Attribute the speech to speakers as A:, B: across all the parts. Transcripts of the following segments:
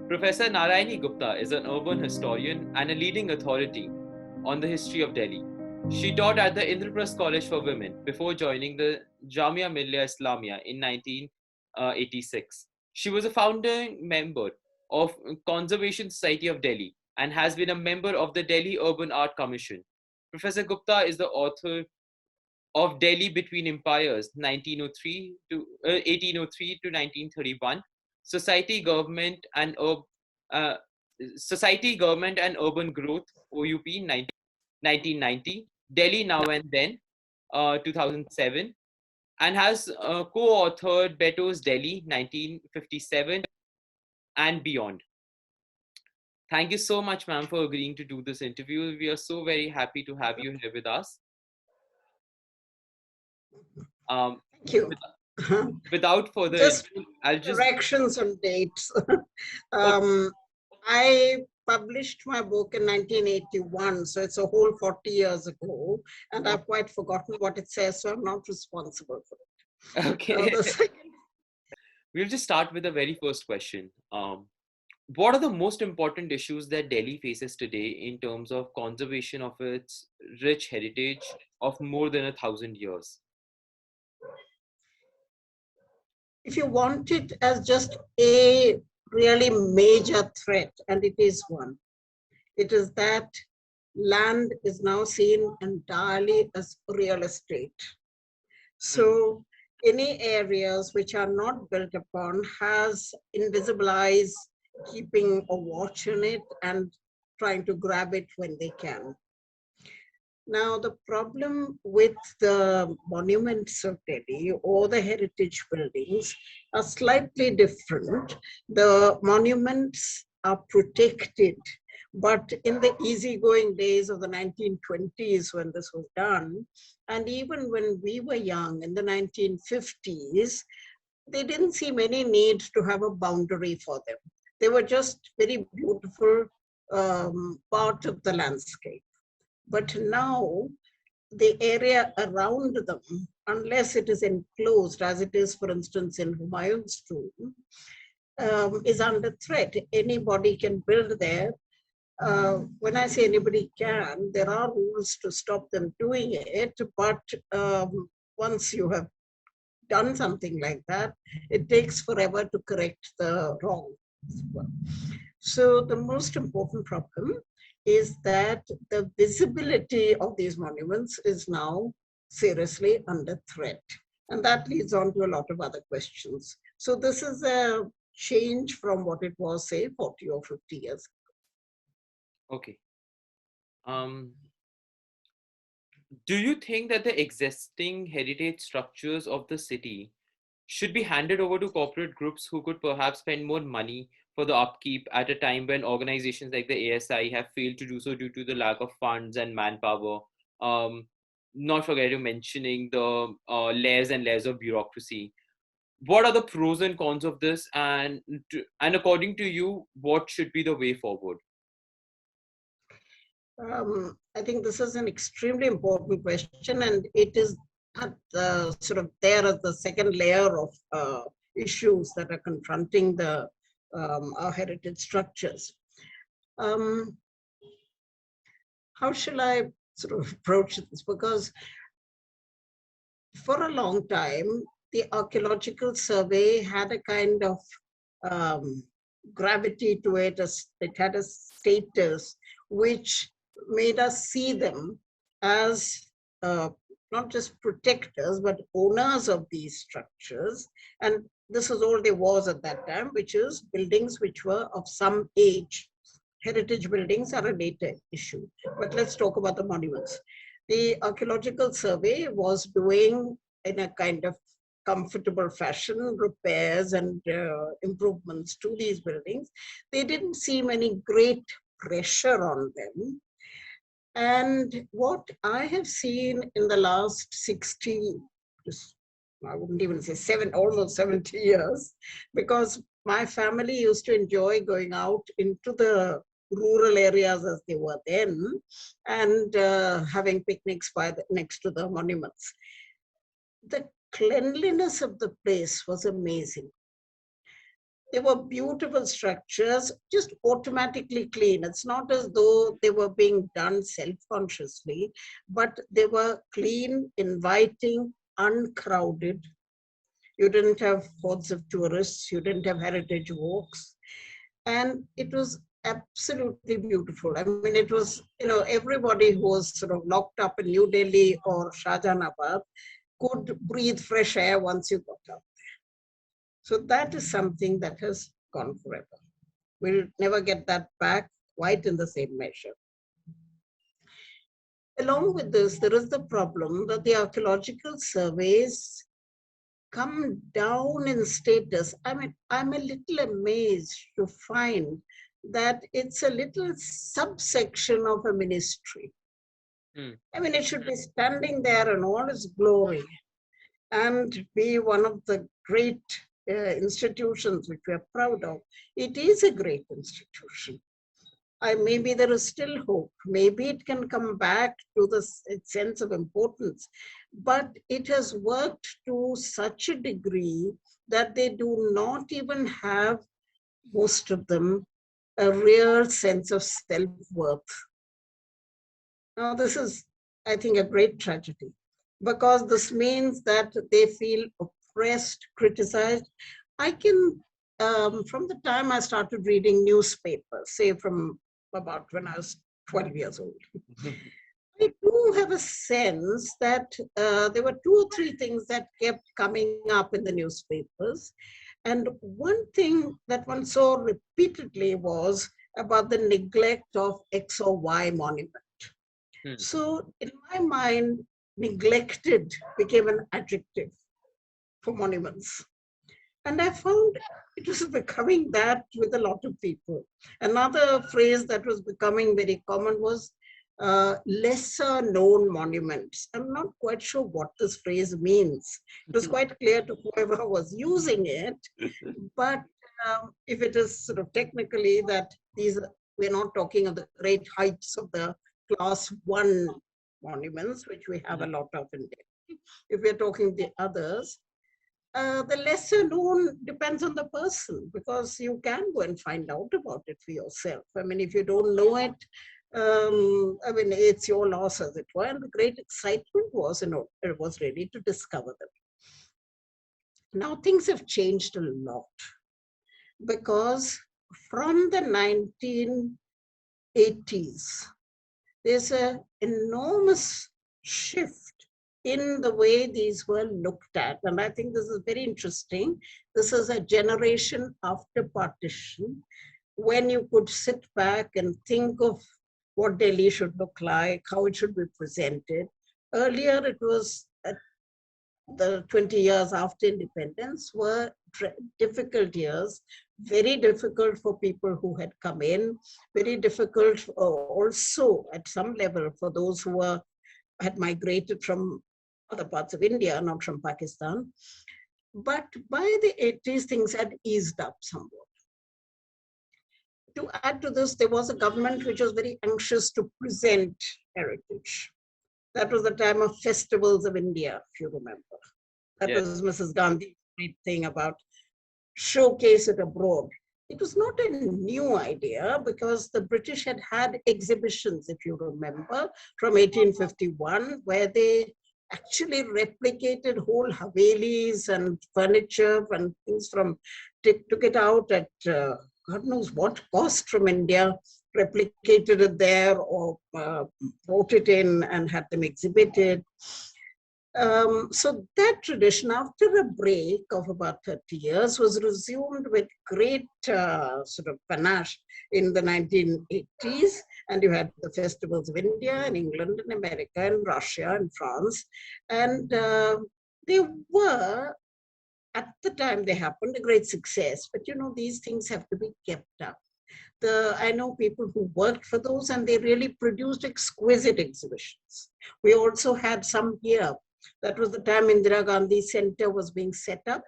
A: Professor Narayani Gupta is an urban historian and a leading authority on the history of Delhi. She taught at the Indraprasth College for Women before joining the Jamia Millia Islamia in 1986. She was a founding member of Conservation Society of Delhi and has been a member of the Delhi Urban Art Commission. Professor Gupta is the author of Delhi Between Empires 1903 to 1803 to 1931, Society, Government and uh, Society, Government and Urban Growth OUP 1990, Delhi Now and Then 2007, and has co-authored Beto's Delhi 1957 and beyond. Thank you so much, ma'am, for agreeing to do this interview. We are so very happy to have you here with us.
B: Thank you.
A: Without further ado, I'll just
B: corrections on dates.
A: Okay.
B: I published my book in 1981, so it's a whole 40 years ago, and I've quite forgotten what it says, so I'm not responsible for it.
A: Okay. We'll just start with the very first question. What are the most important issues that Delhi faces today in terms of conservation of its rich heritage of more than 1,000 years?
B: If you want it as just a really major threat, and it is one, it is that land is now seen entirely as real estate. So any areas which are not built upon has invisible eyes keeping a watch on it and trying to grab it when they can. Now, the problem with the monuments of Delhi or the heritage buildings are slightly different. The monuments are protected, but in the easygoing days of the 1920s when this was done, and even when we were young in the 1950s, they didn't seem any need to have a boundary for them. They were just very beautiful part of the landscape. But now the area around them, unless it is enclosed, as it is, for instance, in Humayun's tomb, is under threat. Anybody can build there. When I say anybody can, there are rules to stop them doing it, but once you have done something like that, it takes forever to correct the wrong. So the most important problem is that the visibility of these monuments is now seriously under threat. And that leads on to a lot of other questions. So this is a change from what it was, say, 40 or 50 years
A: ago. Okay. Do you think that the existing heritage structures of the city should be handed over to corporate groups who could perhaps spend more money for the upkeep at a time when organizations like the ASI have failed to do so due to the lack of funds and manpower? Not forgetting mentioning the layers and layers of bureaucracy. What are the pros and cons of this? And according to you, what should be the way forward?
B: I think this is an extremely important question, and it is at the sort of there as the second layer of issues that are confronting the our heritage structures. How shall I sort of approach this? Because for a long time, the Archaeological Survey had a kind of gravity to it. It had a status which made us see them as not just protectors, but owners of these structures. And this is all there was at that time, which is buildings which were of some age. Heritage buildings are a later issue. But let's talk about the monuments. The Archaeological Survey was doing, in a kind of comfortable fashion, repairs and improvements to these buildings. They didn't seem any great pressure on them. And what I have seen in the last 60, I wouldn't even say almost 70 years, because my family used to enjoy going out into the rural areas as they were then, and having picnics next to the monuments. The cleanliness of the place was amazing. They were beautiful structures, just automatically clean. It's not as though they were being done self-consciously, but they were clean, inviting, uncrowded. You didn't have hordes of tourists, you didn't have heritage walks, and it was absolutely beautiful. I mean, it was, everybody who was sort of locked up in New Delhi or Shahjahanabad could breathe fresh air once you got out. So that is something that has gone forever. We'll never get that back quite in the same measure. Along with this, there is the problem that the archaeological surveys come down in status. I mean, I'm a little amazed to find that it's a little subsection of a ministry. I mean, it should be standing there in all its glory and be one of the great institutions which we are proud of. It is a great institution. Maybe there is still hope. Maybe it can come back to the sense of importance, but it has worked to such a degree that they do not even have, most of them, a real sense of self-worth. Now, this is, I think, a great tragedy, because this means that they feel oppressed, criticized. I can, from the time I started reading newspapers, say from about when I was 12 years old, I do have a sense that there were 2 or 3 things that kept coming up in the newspapers. And one thing that one saw repeatedly was about the neglect of X or Y monument. So in my mind, neglected became an adjective for monuments. And I found it was becoming that with a lot of people. Another phrase that was becoming very common was lesser known monuments. I'm not quite sure what this phrase means. It was quite clear to whoever was using it, but if it is sort of technically that we're not talking of the great heights of the class 1 monuments, which we have a lot of in Delhi. If we're talking the others, the lesser known depends on the person, because you can go and find out about it for yourself. I mean, if you don't know it, I mean, it's your loss, as it were. And the great excitement was, it was really to discover them. Now, things have changed a lot, because from the 1980s, there's an enormous shift in the way these were looked at. And I think this is very interesting. This is a generation after partition, when you could sit back and think of what Delhi should look like, how it should be presented. Earlier, it was the 20 years after independence were difficult years, very difficult for people who had come in, very difficult also at some level for those who had migrated from other parts of India, not from Pakistan. But by the 80s, things had eased up somewhat. To add to this, there was a government which was very anxious to present heritage. That was the time of festivals of India, if you remember. That was Mrs. Gandhi's great thing about showcase it abroad. It was not a new idea, because the British had had exhibitions, if you remember, from 1851, where they actually replicated whole havelis and furniture and things took it out at God knows what cost from India, replicated it there, or brought it in and had them exhibited. So that tradition, after a break of about 30 years, was resumed with great sort of panache in the 1980s. And you had the festivals of India and England and America and Russia and France. And they were, at the time they happened, a great success. But these things have to be kept up. I know people who worked for those, and they really produced exquisite exhibitions. We also had some here. That was the time Indira Gandhi Center was being set up.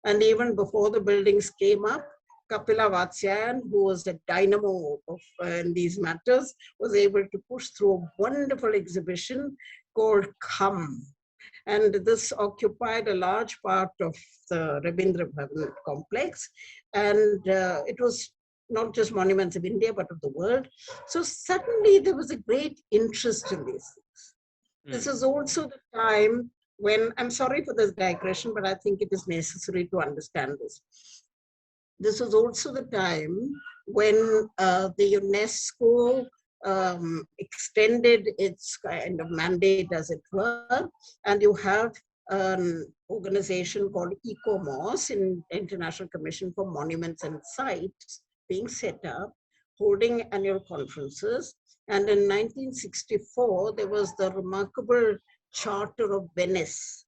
B: And even before the buildings came up, Kapila Vatsyayan, who was the dynamo in these matters, was able to push through a wonderful exhibition called Come. And this occupied a large part of the Rabindra Bhavan complex. And it was not just monuments of India, but of the world. So suddenly there was a great interest in these things. This is also the time when, I'm sorry for this digression, but I think it is necessary to understand this. This was also the time when the UNESCO extended its kind of mandate, as it were, and you have an organization called ICOMOS, International Commission for Monuments and Sites, being set up, holding annual conferences. And in 1964, there was the remarkable Charter of Venice,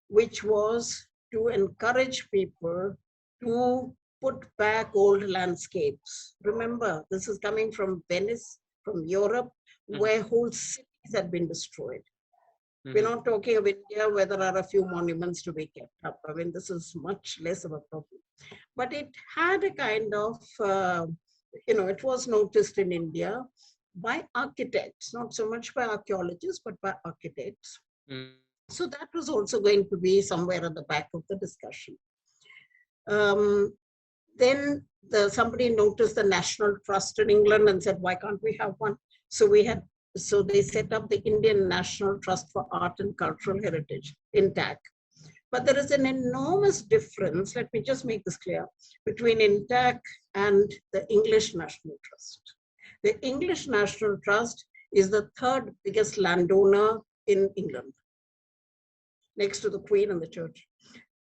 B: which was to encourage people to put back old landscapes. Remember, this is coming from Venice, from Europe, where whole cities had been destroyed. We're not talking of India where there are a few monuments to be kept up. I mean, this is much less of a problem. But it had a kind of, it was noticed in India by architects, not so much by archaeologists, but by architects. So that was also going to be somewhere at the back of the discussion. Then somebody noticed the National Trust in England and said, why can't we have one? So they set up the Indian National Trust for Art and Cultural Heritage, INTAC. But there is an enormous difference, let me just make this clear, between INTAC and the English National Trust. The English National Trust is the third biggest landowner in England, next to the Queen and the Church.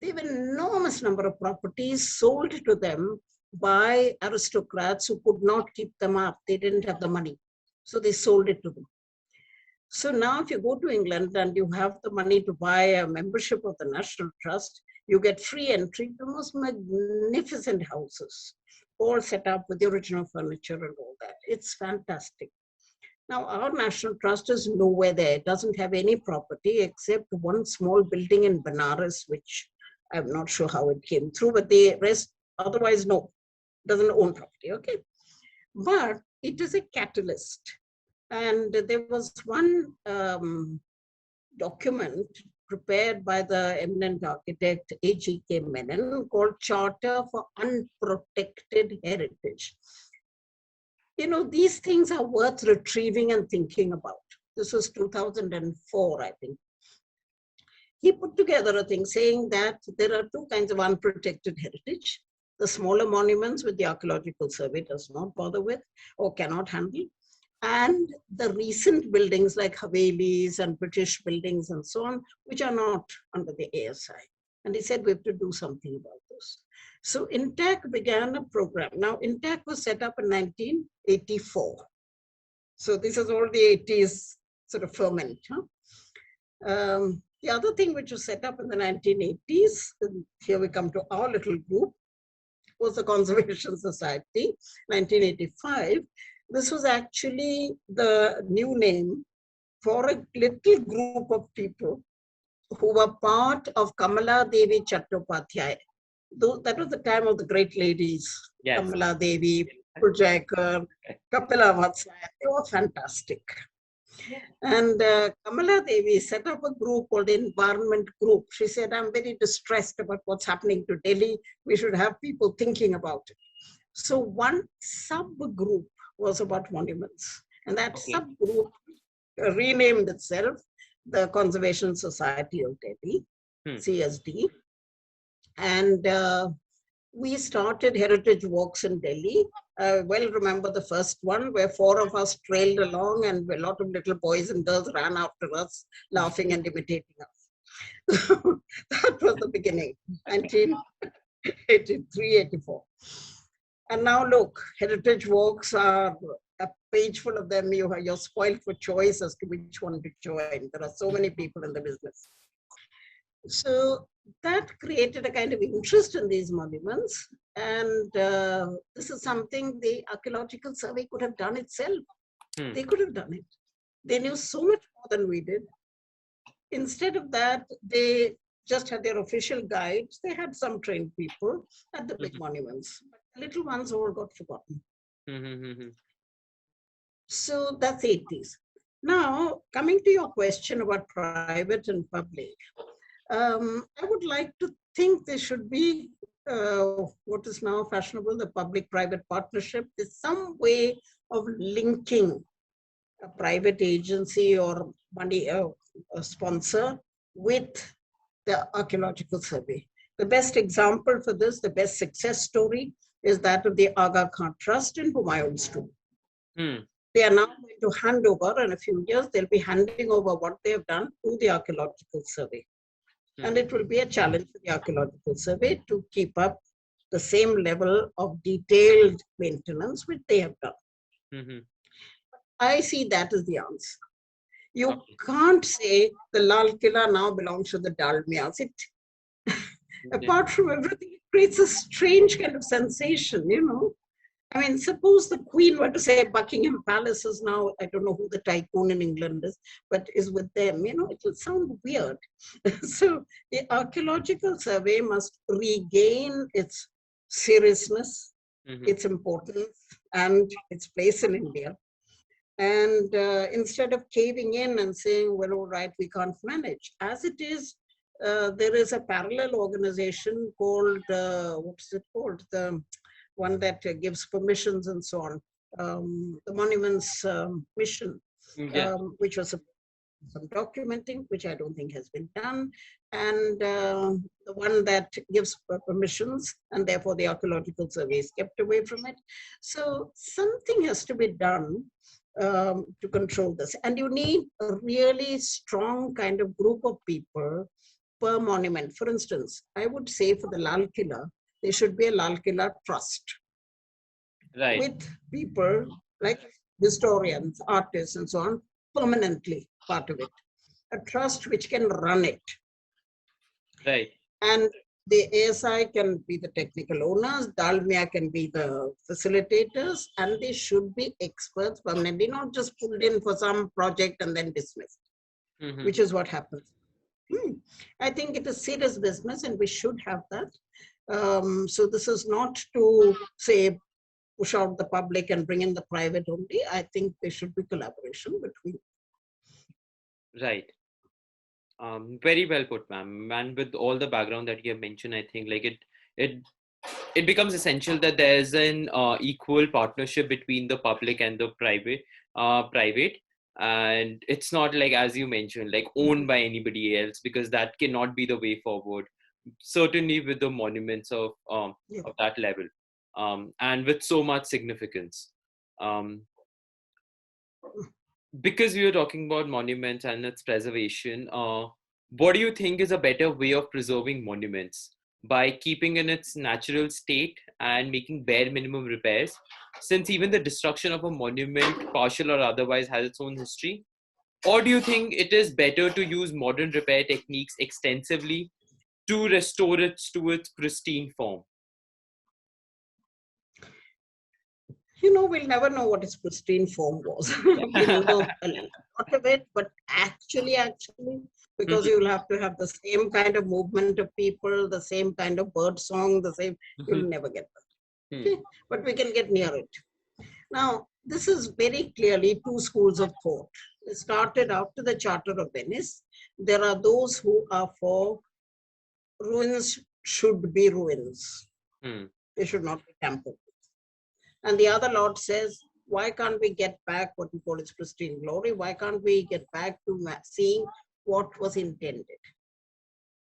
B: They have an enormous number of properties sold to them by aristocrats who could not keep them up. They didn't have the money. So they sold it to them. So now if you go to England and you have the money to buy a membership of the National Trust, you get free entry to most magnificent houses, all set up with the original furniture and all that. It's fantastic. Now, our National Trust is nowhere there. It doesn't have any property except one small building in Benares, which I'm not sure how it came through, but the rest, otherwise, no, doesn't own property, okay? But it is a catalyst. And there was one document prepared by the eminent architect A.G.K. Menon called Charter for Unprotected Heritage. These things are worth retrieving and thinking about. This was 2004, I think. He put together a thing saying that there are two kinds of unprotected heritage. The smaller monuments which the Archaeological Survey does not bother with or cannot handle, and the recent buildings like Havelis and British buildings and so on, which are not under the ASI. And he said we have to do something about this. So INTAC began a program. Now INTAC was set up in 1984. So this is all the 80s sort of ferment. The other thing which was set up in the 1980s, and here we come to our little group, was the Conservation Society, 1985. This was actually the new name for a little group of people who were part of Kamala Devi Chattopadhyay. That was the time of the great ladies, yes. Kamala Devi, Pujakar, Kapila Vatsaya. They were fantastic. And Kamala Devi set up a group called the Environment Group. She said, I'm very distressed about what's happening to Delhi. We should have people thinking about it. So one subgroup was about monuments. And that subgroup renamed itself the Conservation Society of Delhi, CSD. And we started heritage walks in Delhi. I well remember the first one where 4 of us trailed along and a lot of little boys and girls ran after us, laughing and imitating us. That was the beginning, 1983, 84. And now look, heritage walks are a page full of them. You're spoiled for choice as to which one to join. There are so many people in the business. So that created a kind of interest in these monuments. And this is something the Archaeological Survey could have done itself. They could have done it. They knew so much more than we did. Instead of that, they just had their official guides. They had some trained people at the big monuments. But the little ones all got forgotten. So that's 80s. Now, coming to your question about private and public, I would like to think there should be what is now fashionable, the public-private partnership. There's some way of linking a private agency or money a sponsor with the archaeological survey. The best example for this, the best success story, is that of the Aga Khan Trust in Humayun's tomb. They are now going to hand over, in a few years, they'll be handing over what they have done to the Archaeological Survey. And it will be a challenge for the Archaeological Survey to keep up the same level of detailed maintenance which they have done. I see that as the answer. You can't say the Lal Killa now belongs to the Dalmias. Apart from everything, it creates a strange kind of sensation, you know. I mean, suppose the Queen were to say Buckingham Palace is now, I don't know who the tycoon in England is, but is with them, you know, it will sound weird. So the Archaeological Survey must regain its seriousness, its importance, and its place in India. And instead of caving in and saying, well, all right, we can't manage. As it is, there is a parallel organization called, what's it called? The one that gives permissions and so on, the Monuments Mission, which was some documenting, which I don't think has been done, and the one that gives permissions, and therefore the Archaeological Survey is kept away from it. So something has to be done to control this. And you need a really strong kind of group of people per monument. For instance, I would say for the Lal Killa, there should be a Lal Killa trust. Right. With people like historians, artists, and so on, permanently part of it. A trust which can run it. Right. And the ASI can be the technical owners, Dalmia can be the facilitators, and they should be experts permanently, not just pulled in for some project and then dismissed, which is what happens. I think it is serious business and we should have that. So this is not to say, push out the public and bring in the private only. I think there should be collaboration between.
A: Right. Very well put, ma'am. And with all the background that you have mentioned, I think like it becomes essential that there's an equal partnership between the public and the private. And it's not like, as you mentioned, like owned by anybody else, because that cannot be the way forward. Certainly with the monuments of that level, and with so much significance. Because we were talking about monuments and its preservation, what do you think is a better way of preserving monuments? By keeping in its natural state and making bare minimum repairs, since even the destruction of a monument, partial or otherwise, has its own history? Or do you think it is better to use modern repair techniques extensively to restore it to its pristine form?
B: You know, we'll never know what its pristine form was. We'll know a lot of it, but actually, because you'll have to have the same kind of movement of people, the same kind of bird song, the same, you'll never get that. Okay? But we can get near it. Now, this is very clearly two schools of thought. It started after the Charter of Venice. There are those who are for ruins should be ruins. They should not be tampered with. And the other lot says, why can't we get back what we call its pristine glory? Why can't we get back to seeing what was intended?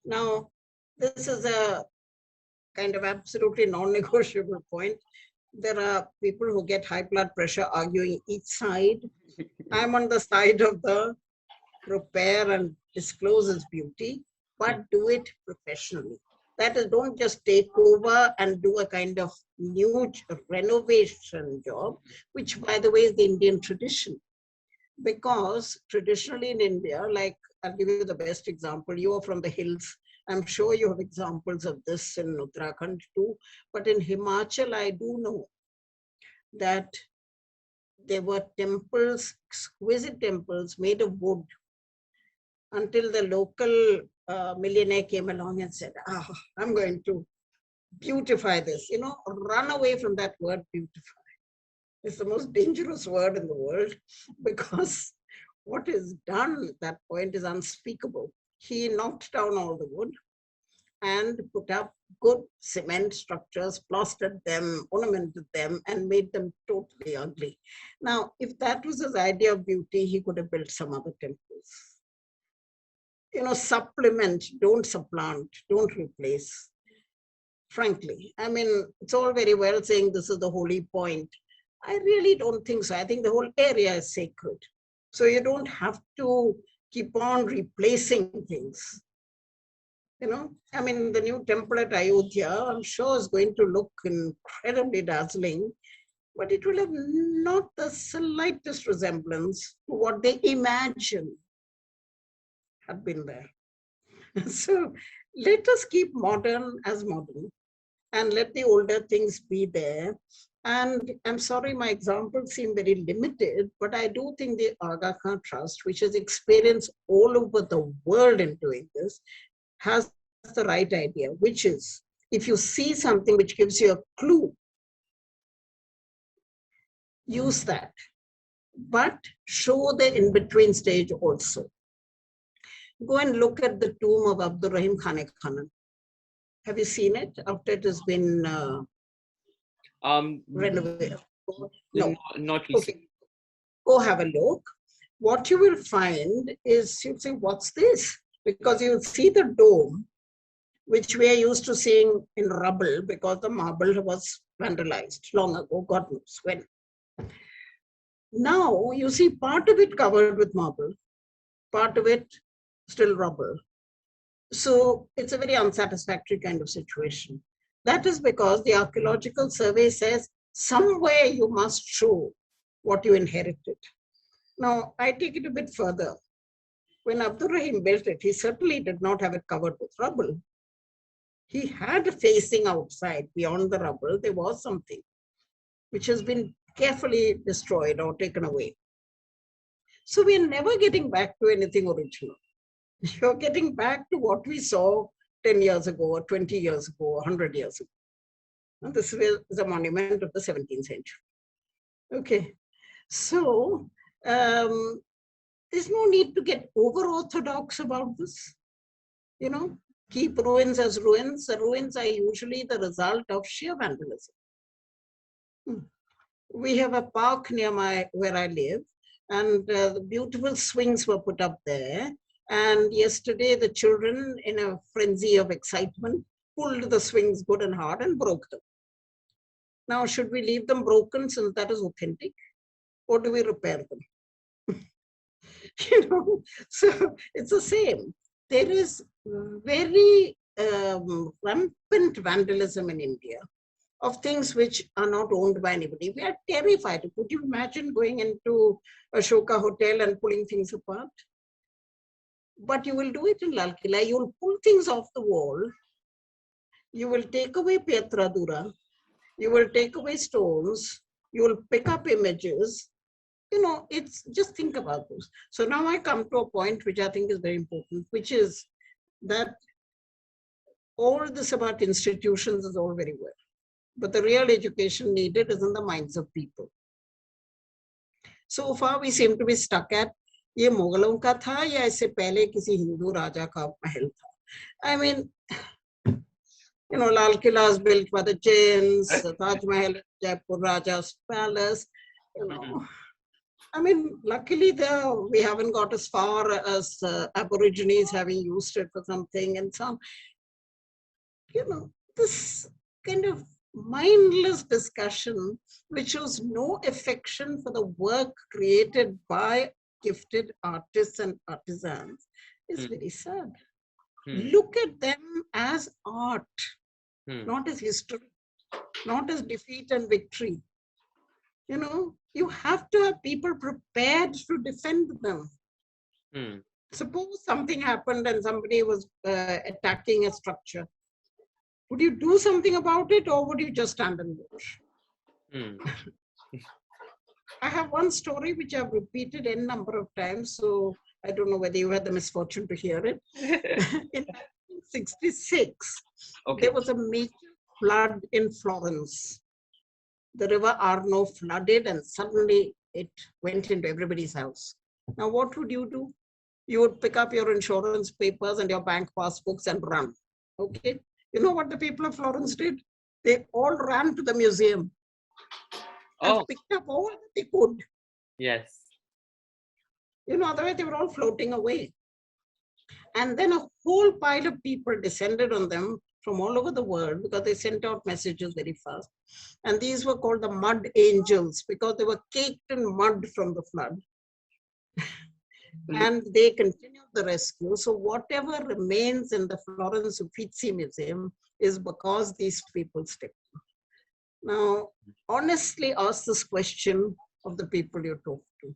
B: Now, this is a kind of absolutely non-negotiable point. There are people who get high blood pressure arguing each side. I'm on the side of the repair and disclose its beauty, but do it professionally. That is, don't just take over and do a kind of new renovation job, which, by the way, is the Indian tradition. Because traditionally in India, like, I'll give you the best example. You are from the hills. I'm sure you have examples of this in Uttarakhand too. But in Himachal, I do know that there were temples, exquisite temples made of wood, until the local millionaire came along and said, I'm going to beautify this. You know, run away from that word beautify. It's the most dangerous word in the world, because What is done at that point is unspeakable. He knocked down all the wood and put up good cement structures, plastered them, ornamented them, and made them totally ugly. Now, if that was his idea of beauty, he could have built some other temples. Supplement, don't supplant, don't replace. Frankly, I mean, it's all very well saying this is the holy point. I really don't think so. I think the whole area is sacred. So you don't have to keep on replacing things. I mean, the new temple at Ayodhya, I'm sure is going to look incredibly dazzling, but it will have not the slightest resemblance to what they imagine had been there. So let us keep modern as modern and let the older things be there. And I'm sorry, my examples seem very limited, but I do think the Aga Khan Trust, which has experience all over the world in doing this, has the right idea, which is if you see something which gives you a clue, use that, but show the in-between stage also. Go and look at the tomb of Abdur Rahim Khan Khanan. Have you seen it after it has been renovated? No,
A: not recently.
B: Okay, go have a look. What you will find is you'll say, what's this? Because you'll see the dome, which we are used to seeing in rubble because the marble was vandalized long ago, God knows when. Now you see part of it covered with marble, part of it still rubble. So it's a very unsatisfactory kind of situation. That is because the archaeological survey says somewhere you must show what you inherited. Now, I take it a bit further. When Abdur Rahim built it, he certainly did not have it covered with rubble. He had facing outside, beyond the rubble, there was something which has been carefully destroyed or taken away. So we're never getting back to anything original. You're getting back to what we saw 10 years ago, or 20 years ago, or 100 years ago. And this is a monument of the 17th century. Okay, so there's no need to get over-orthodox about this. Keep ruins as ruins. The ruins are usually the result of sheer vandalism. We have a park near where I live, and the beautiful swings were put up there. And yesterday, the children, in a frenzy of excitement, pulled the swings good and hard and broke them. Now, should we leave them broken since that is authentic? Or do we repair them? So it's the same. There is very rampant vandalism in India of things which are not owned by anybody. We are terrified. Could you imagine going into a Ashoka hotel and pulling things apart? But you will do it in Lal Killa. You will pull things off the wall. You will take away Pietradura. You will take away stones. You will pick up images. It's just think about this. So now I come to a point which I think is very important, which is that all this about institutions is all very well. But the real education needed is in the minds of people. So far we seem to be stuck at ये मुगलों का था या इससे पहले किसी हिंदू राजा का महल था. I mean, Lal Killa is built by the Jains, Taj Mahal, Jaipur Raja's palace. I mean, luckily we haven't got as far as Aborigines having used it for something, and some, this kind of mindless discussion which shows no affection for the work created by gifted artists and artisans is very sad. Look at them as art, not as history, not as defeat and victory. You have to have people prepared to defend them. Suppose something happened and somebody was attacking a structure. Would you do something about it, or would you just stand and watch? I have one story which I've repeated n number of times, so I don't know whether you had the misfortune to hear it. In 1966, there was a major flood in Florence. The river Arno flooded and suddenly it went into everybody's house. Now, what would you do? You would pick up your insurance papers and your bank passbooks and run. Okay. You know what the people of Florence did? They all ran to the museum and
A: Oh,
B: picked up all that they could.
A: yes.
B: Otherwise they were all floating away. And then a whole pile of people descended on them from all over the world because they sent out messages very fast. And these were called the mud angels because they were caked in mud from the flood. And they continued the rescue. So whatever remains in the Florence Uffizi Museum is because these people stepped in. Now, honestly ask this question of the people you talk to.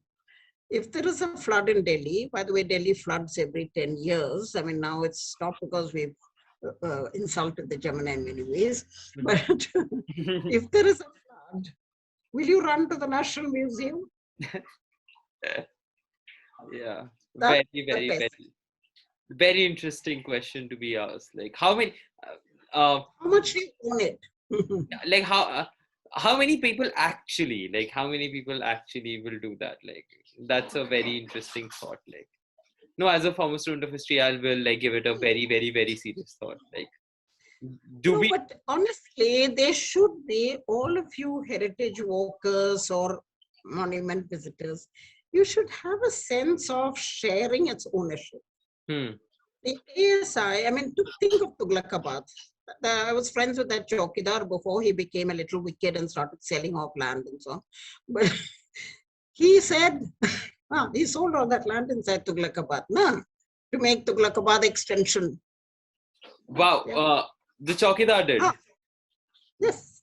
B: If there is a flood in Delhi, by the way, Delhi floods every 10 years. I mean, now it's stopped because we've insulted the Jamuna in many ways. But if there is a flood, will you run to the National Museum?
A: Yeah,
B: That's
A: very interesting question to be asked. Like how many,
B: how much do you own it?
A: like how many people actually, will do that? Like that's a very interesting thought. Like no, as a former student of history, I will like give it a very, very, very serious thought. Like
B: But honestly, there should be all of you heritage walkers or monument visitors. You should have a sense of sharing its ownership. The ASI, I mean, think of Tughlakabad. I was friends with that Chowkidar before he became a little wicked and started selling off land and so on. But he said, he sold all that land inside Tughlakabad to make Tughlakabad extension.
A: Wow, yeah. The Chowkidar did?
B: Yes,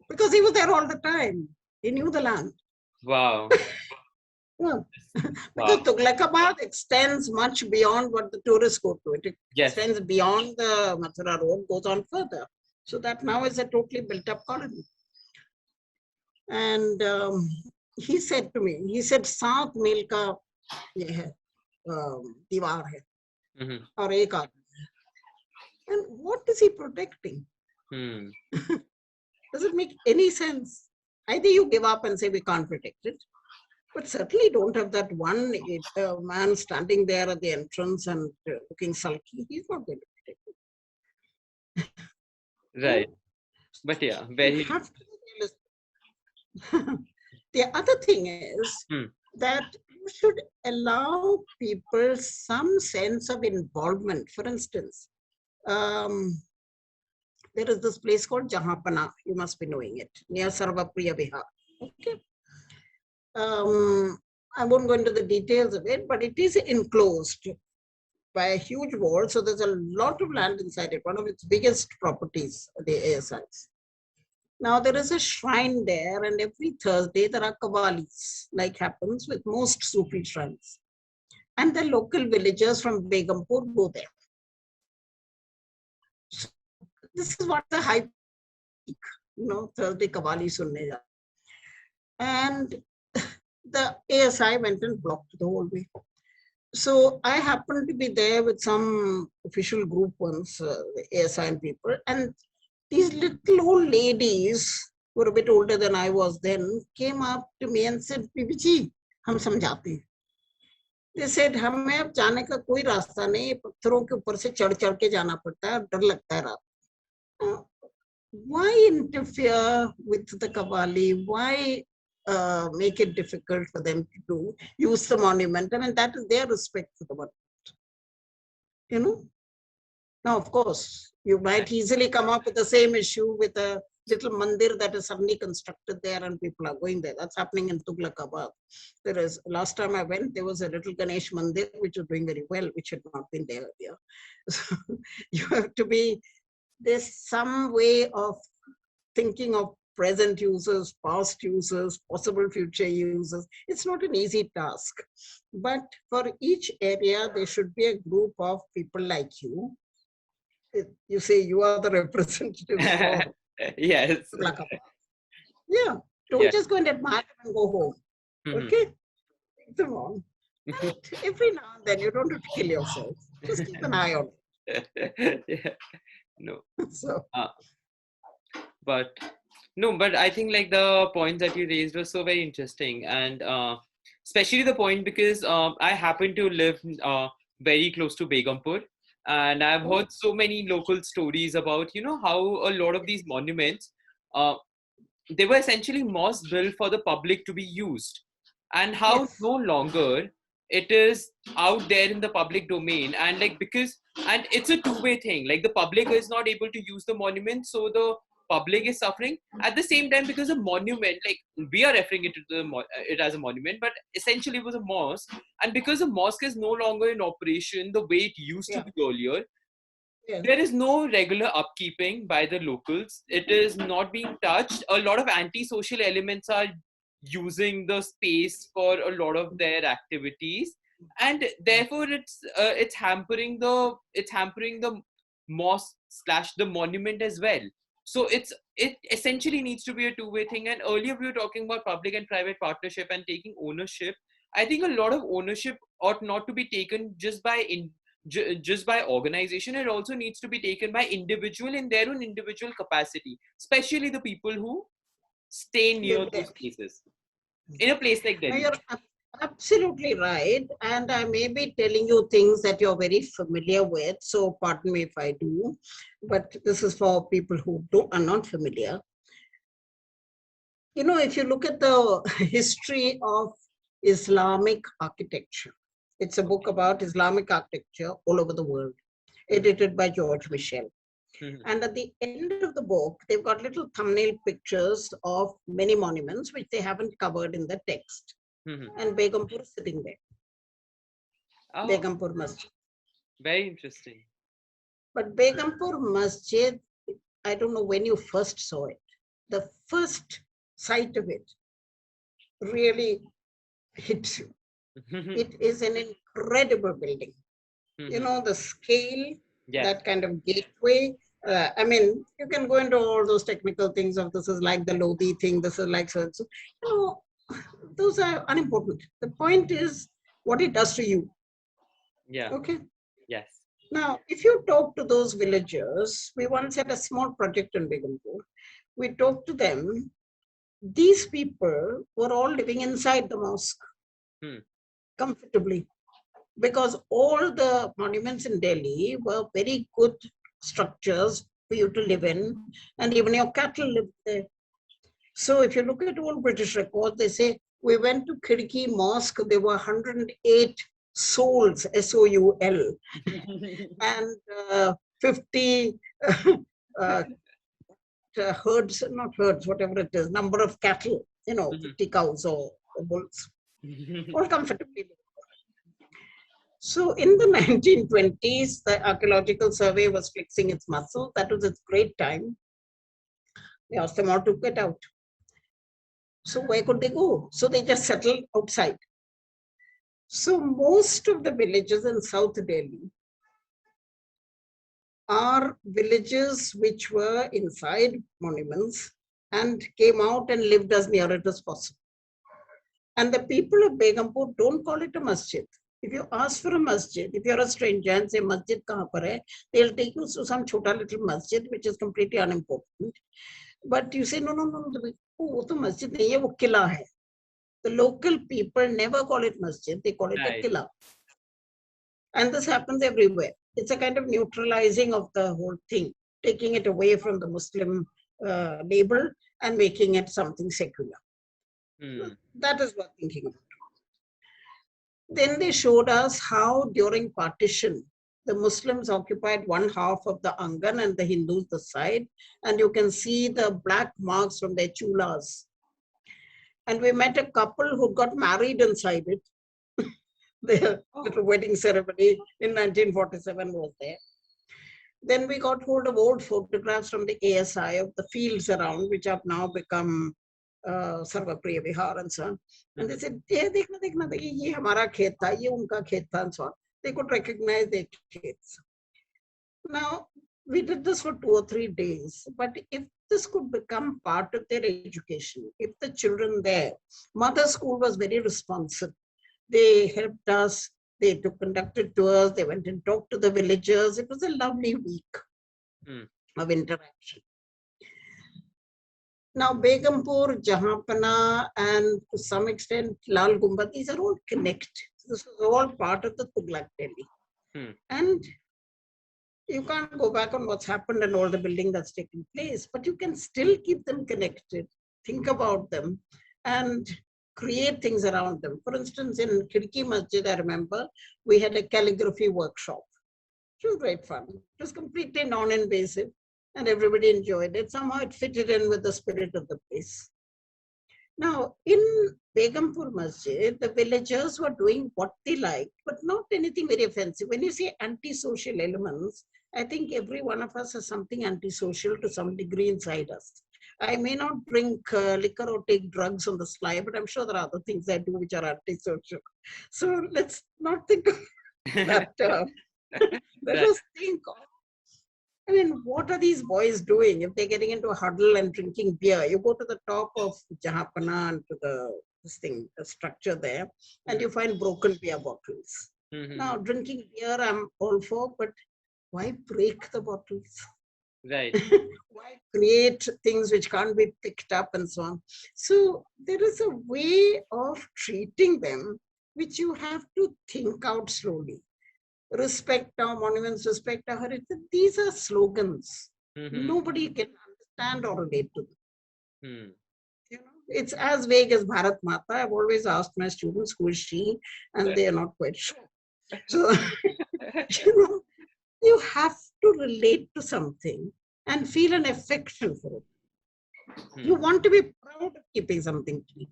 B: because he was there all the time. He knew the land.
A: Wow.
B: Yeah. Because Tughlakabad extends much beyond what the tourists go to. It extends beyond the Mathura road, goes on further. So that now is a totally built up colony. And he said to me, he said, 7 मील का ये है दीवार है और एक आदमी है. And what is he protecting? Does it make any sense? Either you give up and say we can't protect it, but certainly don't have that one man standing there at the entrance and looking sulky. He's not going to protect it.
A: Right. But yeah, very.
B: The other thing is that you should allow people some sense of involvement. For instance, there is this place called Jahapana. You must be knowing it, near Sarvapriya Vihar. Okay. I won't go into the details of it, but it is enclosed by a huge wall. So there's a lot of land inside it, one of its biggest properties, the ASIs. Now there is a shrine there, and every Thursday there are Qawwalis, like happens with most Sufi shrines. And the local villagers from Begumpur go there. So this is what the high peak, Thursday Qawwali sunne ja. And the ASI went and blocked the whole way. So I happened to be there with some official group once, the ASI people, and these little old ladies, who were a bit older than I was then, came up to me and said, "Bibi ji, hum samjhate hain." They said, "हमें अब जाने का कोई रास्ता नहीं, पत्थरों के ऊपर से चढ़ के जाना पड़ता है, डर लगता है रात." Why interfere with the Qawwali? Why make it difficult for them to use the monument? I mean, that is their respect for the monument. Now, of course, you might easily come up with the same issue with a little mandir that is suddenly constructed there and people are going there. That's happening in Tughlakabad. Last time I went, there was a little Ganesh mandir which was doing very well, which had not been there earlier. So you have to be, there's some way of thinking of present users, past users, possible future users. It's not an easy task. But for each area, there should be a group of people like you. You say you are the representative for
A: yes.
B: Yeah. Don't just go and admire them and go home. Okay? Take them on. And every now and then you don't have to kill yourself. Just keep an eye on
A: it. Yeah. No.
B: So.
A: But I think like the points that you raised were so very interesting, and especially the point because I happen to live very close to Begumpur, and I've heard so many local stories about, how a lot of these monuments, uh, they were essentially mosques built for the public to be used, and how
B: Yes.
A: no longer it is out there in the public domain, and like because and it's a two-way thing, like the public is not able to use the monument, so the public is suffering at the same time, because a monument, like we are referring it to it as a monument, but essentially it was a mosque, and because the mosque is no longer in operation the way it used to
B: Yeah.
A: be earlier,
B: Yes.
A: there is no regular upkeeping by the locals. It is not being touched. A lot of antisocial elements are using the space for a lot of their activities, and therefore it's hampering the mosque slash the monument as well. So it essentially needs to be a two-way thing. And earlier we were talking about public and private partnership and taking ownership. I think a lot of ownership ought not to be taken just by organization. It also needs to be taken by individual in their own individual capacity, especially the people who stay near
B: Live there.
A: those places, in a place like
B: Now
A: Delhi.
B: you're absolutely right. And I may be telling you things that you're very familiar with. So pardon me if I do, but this is for people who are not familiar. If you look at the history of Islamic architecture, it's a book about Islamic architecture all over the world, edited by George Michel.
A: Mhm.
B: And at the end of the book, they've got little thumbnail pictures of many monuments which they haven't covered in the text.
A: Mhm.
B: And Begumpur is sitting there,
A: Oh,
B: Begumpur Masjid.
A: very interesting.
B: But Begumpur Masjid, I don't know when you first saw it. The first sight of it really hits you. It is an incredible building. The scale,
A: Yes.
B: that kind of gateway. I mean, you can go into all those technical things of this is like the Lodi thing, this is like so and so. Those are unimportant. The point is what it does to you.
A: Yeah.
B: Okay.
A: Yes.
B: Now, if you talk to those villagers, we once had a small project in Begumpur. We talked to them. These people were all living inside the mosque
A: Hmm.
B: comfortably, because all the monuments in Delhi were very good structures for you to live in, and even your cattle lived there. So if you look at all British records, they say we went to Khidki Mosque, there were 108 souls, S-O-U-L, and 50 uh, herds, not herds, whatever it is, number of cattle, 50 cows or bulls, all comfortably. So in the 1920s, the Archaeological Survey was flexing its muscle. That was its great time. They asked them all to get out. So where could they go? So they just settled outside. So most of the villages in South Delhi are villages which were inside monuments and came out and lived as near it as possible. And the people of Begumpur don't call it a masjid. If you ask for a masjid, if you're a stranger and say masjid kahan par hai, they'll take you to some chota little masjid which is completely unimportant. But you say, no, no, no, wo to masjid nahi hai, wo killa hai. The local people never call it masjid, they call it a
A: Right.
B: killa. And this happens everywhere. It's a kind of neutralizing of the whole thing, taking it away from the Muslim label and making it something secular.
A: Hmm.
B: That is what thinking about. Then they showed us how during partition, the Muslims occupied one half of the Angan and the Hindus the side, and you can see the black marks from their chulas. And we met a couple who got married inside it. Their little wedding ceremony in 1947 was there. Then we got hold of old photographs from the ASI of the fields around, which have now become Sarvapriya Vihar and so on. And they said, dekhna, ye hamara khet tha, ye unka khet tha, and so on. They could recognize their khets. Now, we did this for 2 or 3 days, but if this could become part of their education, if the children there, mother school was very responsive. They helped us, they conducted tours, they went and talked to the villagers. It was a lovely week of interaction. Now, Begumpur, Jahanpana, and to some extent Lal Gumba, these are all connected. This is all part of the Tughlaq Delhi. And you can't go back on what's happened and all the building that's taken place, but you can still keep them connected, think about them, and create things around them. For instance, in Khidki Masjid, I remember we had a calligraphy workshop. It was great fun. It was completely non-invasive and everybody enjoyed it. Somehow it fitted in with the spirit of the place. Now, in Begumpur Masjid, the villagers were doing what they liked, but not anything very offensive. When you say antisocial elements, I think every one of us has something antisocial to some degree inside us. I may not drink liquor or take drugs on the sly, but I'm sure there are other things I do which are antisocial. So let's not think of that term. Let us think of, I mean, what are these boys doing if they're getting into a huddle and drinking beer? You go to the top of Jahanpana and to the structure there, and you find broken beer bottles. Now, drinking beer, I'm all for, but why break the bottles?
A: Right.
B: Why create things which can't be picked up and so on? So there is a way of treating them which you have to think out slowly. Respect our monuments, respect our heritage. These are slogans. Nobody can understand or relate to them. You know, it's as vague as Bharat Mata. I've always asked my students who is she, and they are not quite sure. So, you know, you have to relate to something and feel an affection for it. You want to be proud of keeping something clean.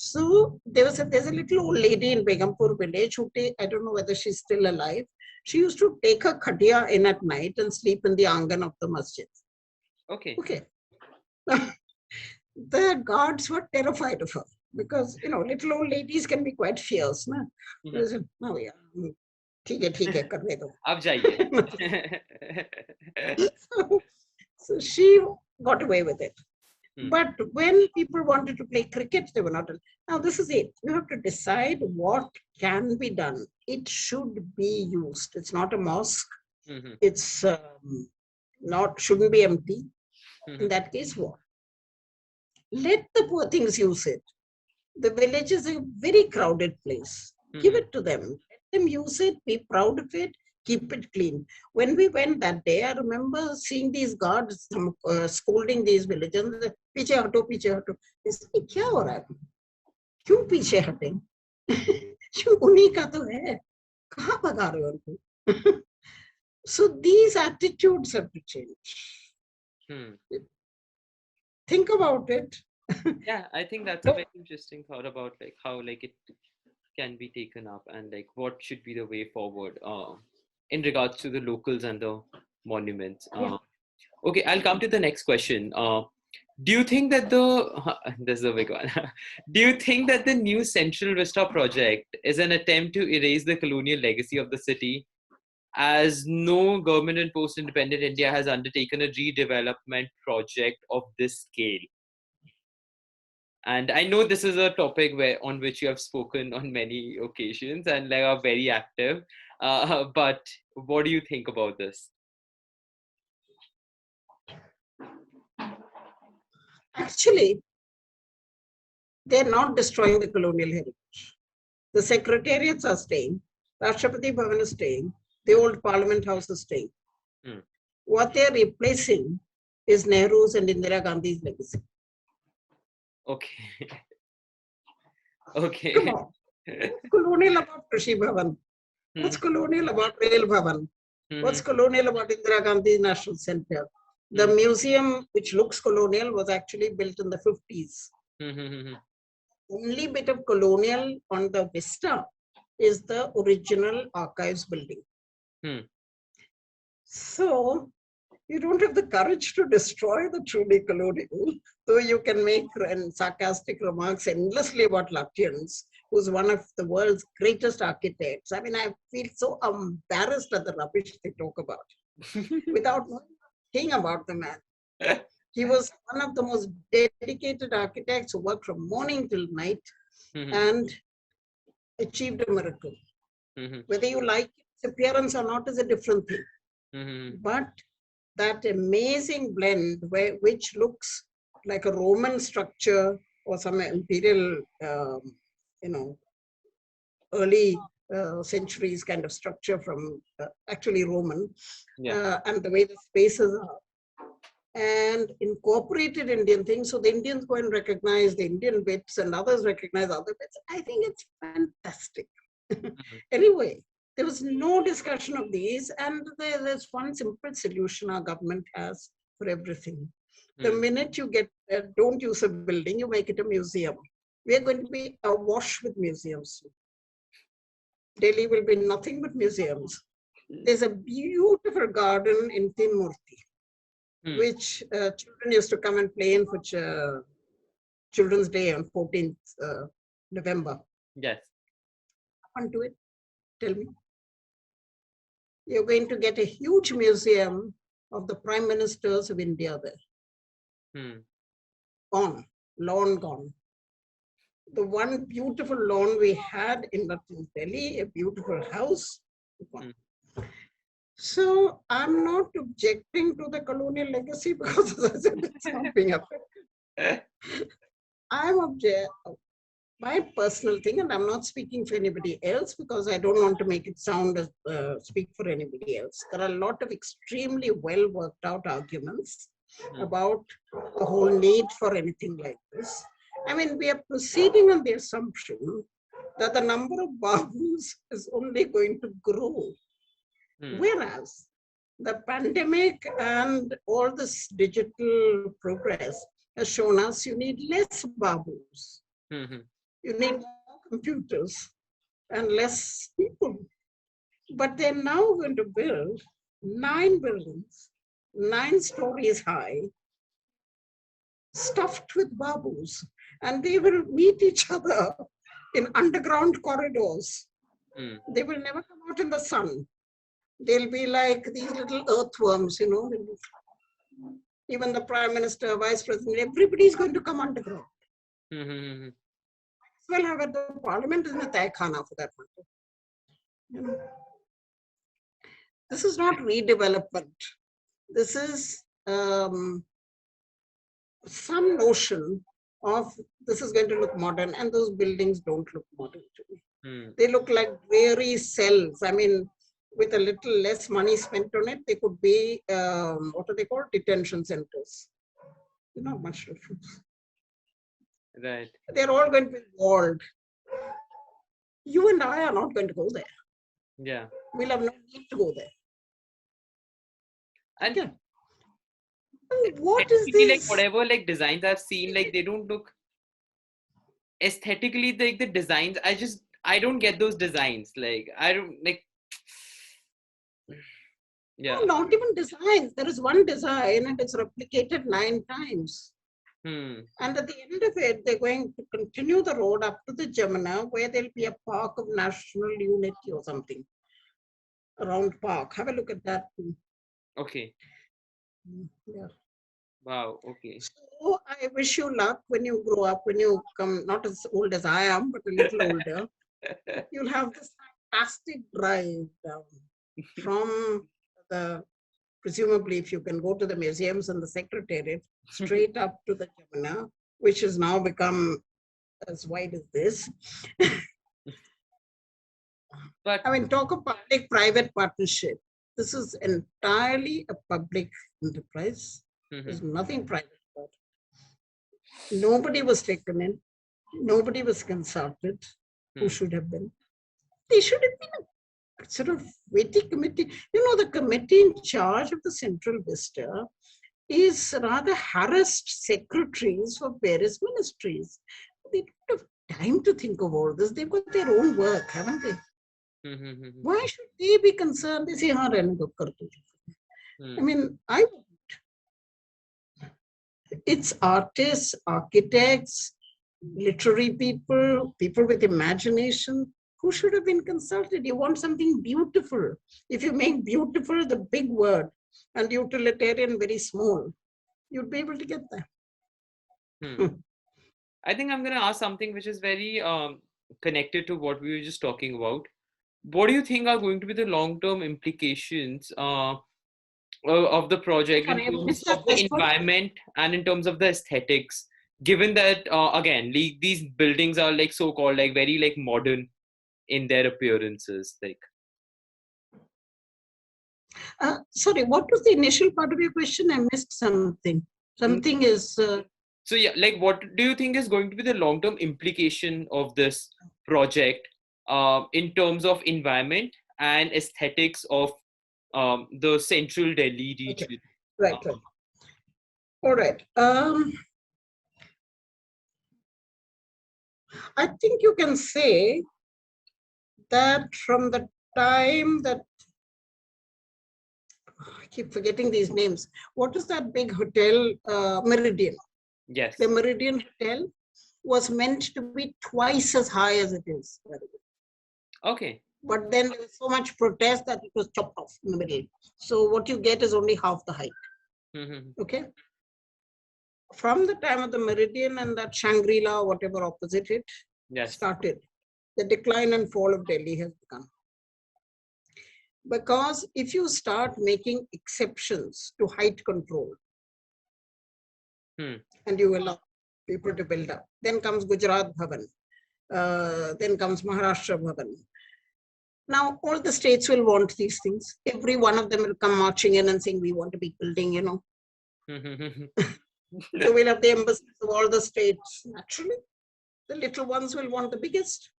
B: So there's a little old lady in Begumpur village who I don't know whether she's still alive. She used to take her khadiya in at night and sleep in the angan of the masjid.
A: Okay.
B: The guards were terrified of her because, you know, little old ladies can be quite fierce. Na? Oh, yeah. ठीक है करने दो.
A: अब जाइए.
B: So she got away with it. But when people wanted to play cricket, they were not. Now, this is it. You have to decide what can be done. It should be used. It's not a mosque. It's shouldn't be empty. In that case, what? Let the poor things use it. The village is a very crowded place. Give it to them. Let them use it. Be proud of it. Keep it clean. When we went that day, I remember seeing these guards scolding these villagers. पीछे हटो, पीछे हटो. इसमें क्या हो रहा है? क्यों पीछे हटें? क्यों उन्हीं का तो है? कहाँ भगा रहे हो उनको? So these attitudes have to change. Think about it.
A: Yeah, I think that's a very interesting thought about like how like it can be taken up and like what should be the way forward in regards to the locals and the monuments. Okay, I'll come to the next question. Do you think that this is a big one. Do you think that the new Central Vista project is an attempt to erase the colonial legacy of the city, as no government in post-independent India has undertaken a redevelopment project of this scale? And I know this is a topic on which you have spoken on many occasions and like are very active. But what do you think about this?
B: Actually, they're not destroying the colonial heritage. The secretariats are staying. Rashtrapati Bhavan is staying. The old Parliament House is staying. What they're replacing is Nehru's and Indira Gandhi's legacy.
A: Okay. Okay.
B: Come on. What's colonial about Krishi Bhavan? What's colonial about Rail Bhavan? What's colonial about Indira Gandhi National Center? The museum, which looks colonial, was actually built in the 50s. Only bit of colonial on the Vista is the original archives building. So you don't have the courage to destroy the truly colonial, though you can make sarcastic remarks endlessly about Lutyens, who's one of the world's greatest architects. I mean, I feel so embarrassed at the rubbish they talk about without knowing anything about the man. He was one of the most dedicated architects who worked from morning till night and achieved a miracle. Whether you like its appearance or not is a different thing. But that amazing blend which looks like a Roman structure or some imperial, early centuries kind of structure from actually Roman, and the way the spaces are, and incorporated Indian things. So the Indians go and recognize the Indian bits and others recognize other bits. I think it's fantastic. Anyway, there was no discussion of these, and there's one simple solution our government has for everything. The minute you get, don't use a building, you make it a museum. We are going to be awash with museums. Delhi will be nothing but museums. There's a beautiful garden in Tinmurti, which children used to come and play in for Children's Day on 14th November.
A: Yes.
B: Onto it, tell me. You're going to get a huge museum of the prime ministers of India there. Gone, lawn gone. The one beautiful lawn we had in Delhi, a beautiful house, gone. So I'm not objecting to the colonial legacy because, as I said, it's not being affected. My personal thing, and I'm not speaking for anybody else because I don't want to make it sound as speak for anybody else. There are a lot of extremely well worked out arguments about the whole need for anything like this. I mean, we are proceeding on the assumption that the number of Babus is only going to grow. Whereas the pandemic and all this digital progress has shown us you need less Babus. You need more computers and less people. But they're now going to build 9 buildings, 9 stories high, stuffed with Babus. And they will meet each other in underground corridors. They will never come out in the sun. They'll be like these little earthworms, Even the prime minister, vice president, everybody's going to come underground. Well, have at the parliament in a Taikhana for that matter. This is not redevelopment. This is some notion of this is going to look modern, and those buildings don't look modern to me. They look like dreary cells. I mean, with a little less money spent on it, they could be, what are they called? Detention centers. Not much difference.
A: Right.
B: They're all going to be walled. You and I are not going to go there.
A: Yeah.
B: We'll have no need to go there.
A: And
B: yeah. What is this?
A: Like whatever like designs I've seen, like they don't look aesthetically like the designs. I don't get those designs. Like I don't like. Yeah.
B: No, not even designs. There is one design and it's replicated 9 times. And at the end of it, they're going to continue the road up to the Jamuna, where there'll be a park of national unity or something. A round park. Have a look at that too.
A: Okay.
B: Yeah.
A: Wow. Okay.
B: So I wish you luck when you grow up, when you come, not as old as I am, but a little older. You'll have this fantastic drive down from the, presumably if you can go to the museums and the secretariat, straight up to the Jamuna, which has now become as wide as this.
A: But
B: I mean, talk of public-private partnership. This is entirely a public enterprise. There's nothing private about it. Nobody was taken in. Nobody was consulted. Who should have been? They should have been a sort of witty committee. The committee in charge of the Central Vista is rather harassed secretaries for various ministries. They don't have time to think of all this. They've got their own work, haven't they? Why should they be concerned? They say, I mean, I wouldn't. It's artists, architects, literary people, people with imagination, who should have been consulted. You want something beautiful. If you make beautiful the big word and utilitarian very small, you'd be able to get there.
A: I think I'm going to ask something which is very connected to what we were just talking about. What do you think are going to be the long-term implications of the project in
B: Sorry, I
A: terms
B: missed that
A: of the
B: first one.
A: environment and in terms of the aesthetics, given that again these buildings are like so-called like very like modern in their appearances, like
B: Sorry, what was the initial part of your question? I missed something. Something is.
A: so yeah, like what do you think is going to be the long-term implication of this project in terms of environment and aesthetics of the central Delhi
B: Okay,
A: region?
B: right, right. All right. I think you can say that from the time that I keep forgetting these names. What is that big hotel? Meridian.
A: Yes.
B: The Meridian Hotel was meant to be twice as high as it is.
A: Okay.
B: But then there was so much protest that it was chopped off in the middle. So what you get is only half the height. Okay. From the time of the Meridian and that Shangri-La, whatever opposite it, started, the decline and fall of Delhi has begun. Because if you start making exceptions to height control, and you allow people to build up, then comes Gujarat Bhavan, then comes Maharashtra Bhavan. Now, all the states will want these things. Every one of them will come marching in and saying, we want a big building, you know. So we'll have the embassies of all the states. Naturally, the little ones will want the biggest.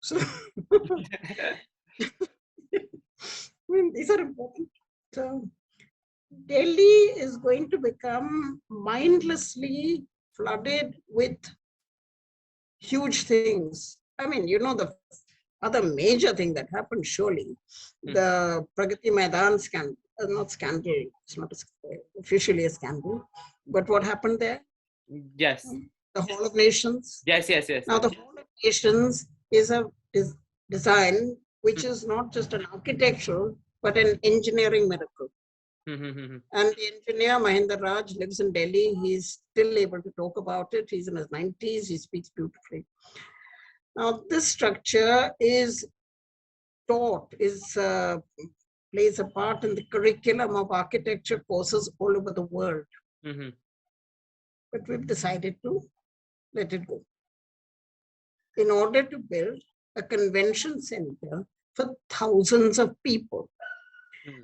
B: So I mean, these are important. So Delhi is going to become mindlessly flooded with huge things. I mean, you know, the other major thing that happened, surely, the Pragati Maidan scandal, not scandal, it's not officially a scandal, but what happened there?
A: Yes.
B: The Hall of Nations.
A: Yes.
B: Now, the Hall of Nations is a design which is not just an architectural, but an engineering miracle. And the engineer, Mahendra Raj, lives in Delhi. He's still able to talk about it. He's in his 90s. He speaks beautifully. Now, this structure is taught, plays a part in the curriculum of architecture courses all over the world. But we've decided to let it go in order to build a convention center for thousands of people.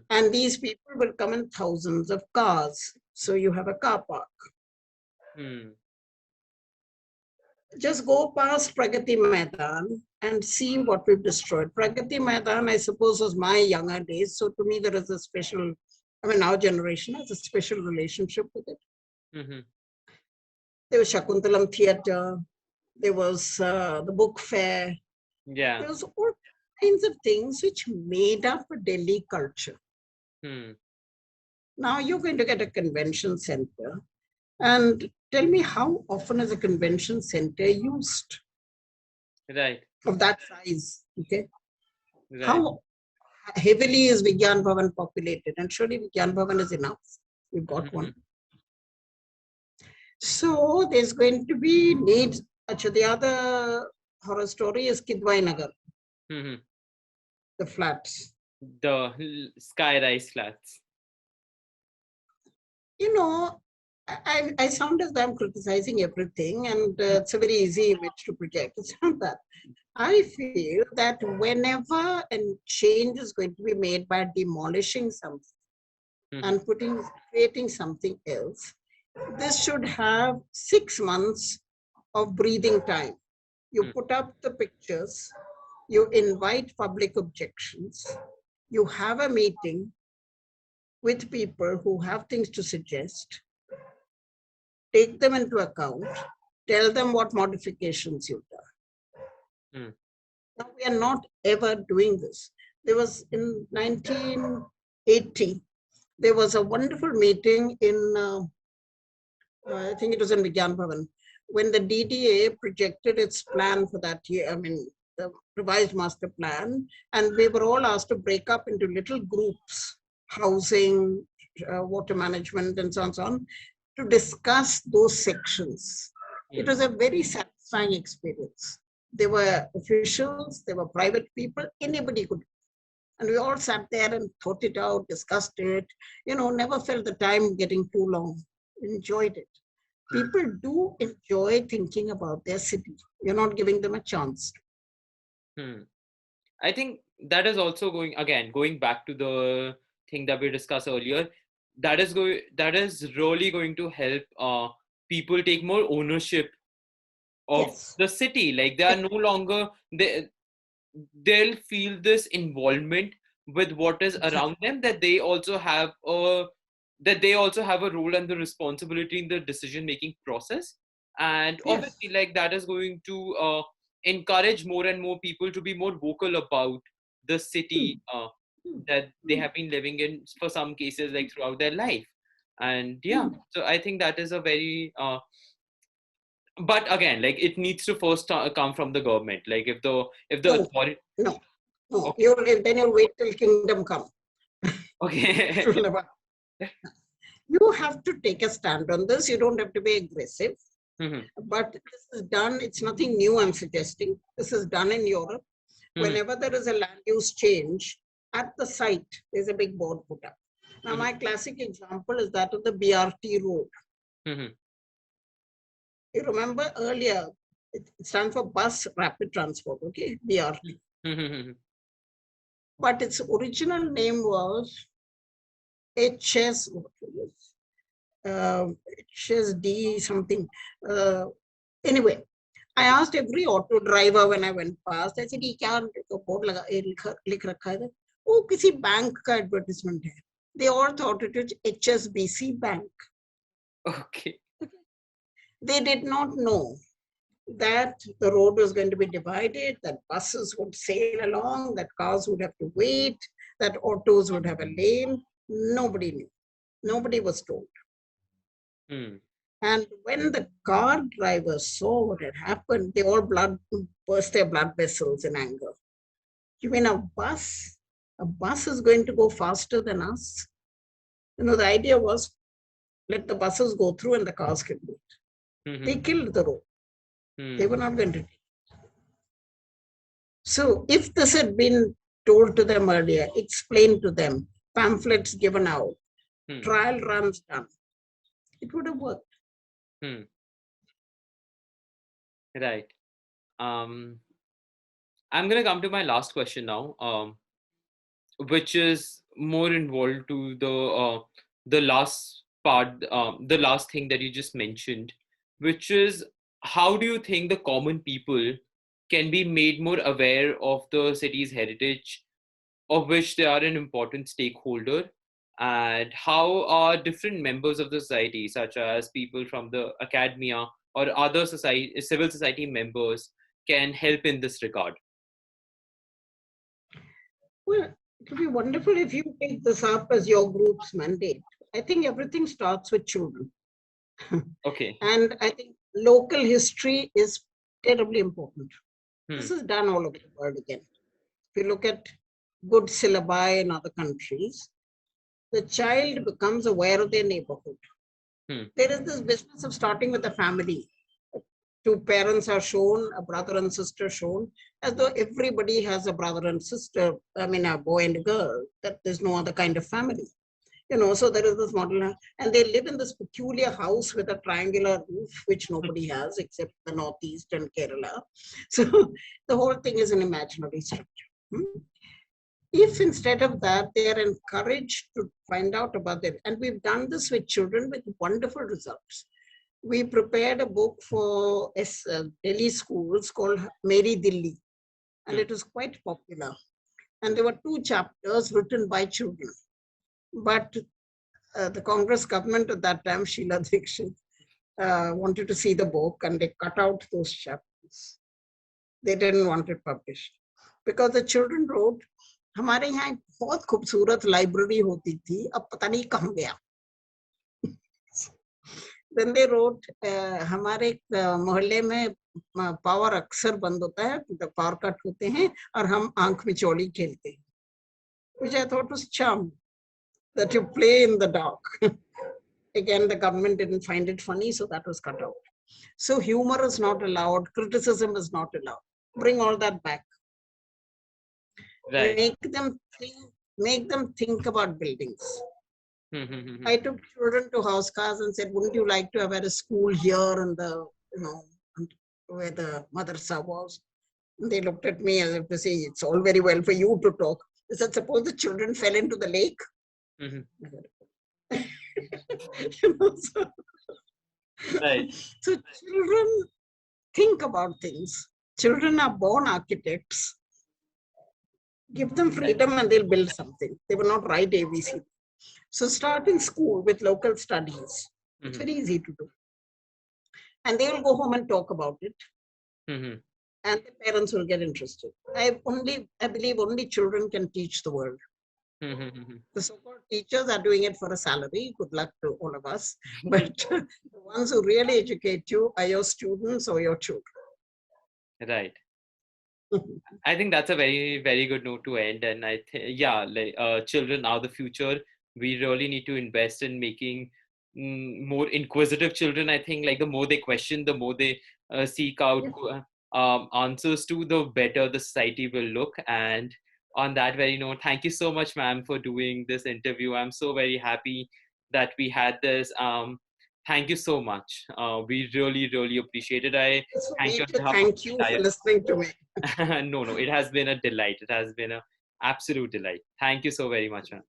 B: And these people will come in thousands of cars. So you have a car park. Just go past Pragati Maidan and see what we've destroyed. Pragati Maidan, I suppose, was my younger days. So to me, there is a special, I mean, our generation has a special relationship with it. There was Shakuntalam Theatre. There was the book fair.
A: Yeah.
B: There was all kinds of things which made up a Delhi culture. Now you're going to get a convention center. And tell me, how often is a convention center used?
A: Right.
B: Of that size, okay?
A: Right.
B: How heavily is Vigyan Bhavan populated? And surely Vigyan Bhavan is enough. We've got one. So there's going to be needs. Achha, the other horror story is Kidwai Nagar. The flats.
A: The sky-rise flats.
B: You know, I sound as though I'm criticizing everything, and it's a very easy image to project. It's not that. I feel that whenever a change is going to be made by demolishing something and creating something else, this should have 6 months of breathing time. You put up the pictures, you invite public objections, you have a meeting with people who have things to suggest, take them into account, tell them what modifications you've done. Now, we are not ever doing this. There was in 1980, there was a wonderful meeting in, I think it was in Vigyan Bhavan, when the DDA projected its plan for that year, I mean, the revised master plan, and we were all asked to break up into little groups, housing, water management, and so on, to discuss those sections. It was a very satisfying experience. There were officials, there were private people, anybody could. And we all sat there and thought it out, discussed it, never felt the time getting too long, enjoyed it. People do enjoy thinking about their city. You're not giving them a chance.
A: I think that is also going back to the thing that we discussed earlier. That is really going to help people take more ownership of
B: Yes.
A: the city. Like they are no longer they'll feel this involvement with what is around them, that they also have a role and the responsibility in the decision making process. And obviously, like that is going to encourage more and more people to be more vocal about the city that they have been living in for some cases, like throughout their life. And yeah, so I think that is a very but again, like it needs to first come from the government. Like if the authority.
B: No.
A: Okay.
B: Then you'll wait till kingdom come.
A: Okay.
B: You have to take a stand on this. You don't have to be aggressive.
A: Mm-hmm.
B: But this is done. It's nothing new, I'm suggesting. This is done in Europe.
A: Mm-hmm.
B: Whenever there is a land use change, at the site, there's a big board put up. Now,
A: Mm-hmm.
B: my classic example is that of the BRT road.
A: Mm-hmm.
B: You remember earlier, it stands for Bus Rapid Transport, okay, BRT.
A: Mm-hmm.
B: But its original name was HS, HSD something. Anyway, I asked every auto driver when I went past, I said, ये क्या board लिख रखा है? वो किसी bank का advertisement है. They all thought it was HSBC Bank.
A: Okay.
B: They did not know that the road was going to be divided, that buses would sail along, that cars would have to wait, that autos would have a lane. Nobody knew. Nobody was told. And when the car drivers saw what had happened, they all burst their blood vessels in anger. You mean a bus? A bus is going to go faster than us? The idea was let the buses go through and the cars can wait.
A: Mm-hmm.
B: They killed the road. They were not going to take it. So if this had been told to them earlier, explained to them, pamphlets given out, trial runs done, it would have worked.
A: Right. I'm going to come to my last question now, which is more involved to the last part, the last thing that you just mentioned, which is how do you think the common people can be made more aware of the city's heritage, of which they are an important stakeholder, and how are different members of the society, such as people from the academia or other civil society members, can help in this regard?
B: Well, it would be wonderful if you take this up as your group's mandate. I think everything starts with children.
A: Okay.
B: And I think local history is terribly important. This is done all over the world again. If you look at good syllabi in other countries, the child becomes aware of their neighborhood. There is this business of starting with the family. Two parents are shown, a brother and sister shown, as though everybody has a brother and sister, I mean, a boy and a girl, that there's no other kind of family. So there is this model, and they live in this peculiar house with a triangular roof, which nobody has except the Northeast and Kerala. So the whole thing is an imaginary structure. If instead of that, they are encouraged to find out about it, and we've done this with children with wonderful results. We prepared a book for Delhi schools called Meri Delhi, and it was quite popular. And there were 2 chapters written by children. But the Congress government at that time, Sheila Dikshit, wanted to see the book and they cut out those chapters. They didn't want it published. Because the children wrote, हमारे यहाँ एक बहुत खूबसूरत library होती थी, अब पता नहीं कहाँ गया. Then they wrote, हमारे मोहल्ले में पावर अक्सर बंद होता है, पावर कट होते हैं और हम आंख मिचौली खेलते हैं. Which I thought was charming, that you play in the dark. Again, the government didn't find it funny, so that was cut out. So humor is not allowed, criticism is not allowed. Bring all that back.
A: Right.
B: Make them think about buildings.
A: Mm-hmm.
B: I took children to house cars and said, wouldn't you like to have had a school here in the, where the madrasa was? And they looked at me as if to say, it's all very well for you to talk. I said, suppose the children fell into the lake. So,
A: Right.
B: so children think about things. Children are born architects. Give them freedom and they'll build something. They will not write ABC. So start in school with local studies. It's very easy to do. And they will go home and talk about it. And the parents will get interested. I believe only children can teach the world. The so-called teachers are doing it for a salary. Good luck to all of us. But the ones who really educate you are your students or your children.
A: Right. I think that's a very, very good note to end. And children are the future. We really need to invest in making more inquisitive children. I think like the more they question, the more they seek out answers to, the better the society will look. And on that very note, thank you so much, ma'am, for doing this interview. I'm so very happy that we had this. Thank you so much. We really, really appreciate it. I thank you.
B: Thank you for listening to me.
A: No, it has been a delight. It has been an absolute delight. Thank you so very much, ma'am.